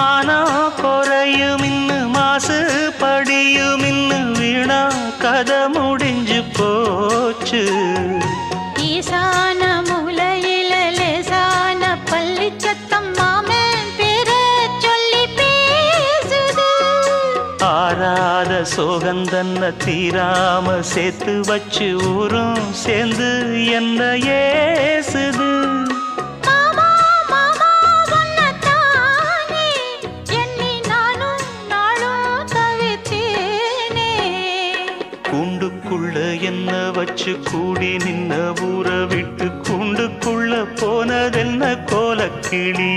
மானம் குறையும் இன்னு மாசு படியும் இன்னு வீணா கதை முடிஞ்சு போச்சு. ஈசான மூலையில லேசான பள்ளி சத்தம் மாமன் பேர சொல்லி பேசுது. ஆறாத சோகந்தன்ன தீராம சேர்த்து வச்சு ஊரும் சேர்ந்து என்ன ஏசுது. கூண்டுக்குள்ள என்ன வச்சு கூடி நின்ன ஊரை விட்டு கூண்டுக்குள்ள போனதென்ன கோலக்கிளி.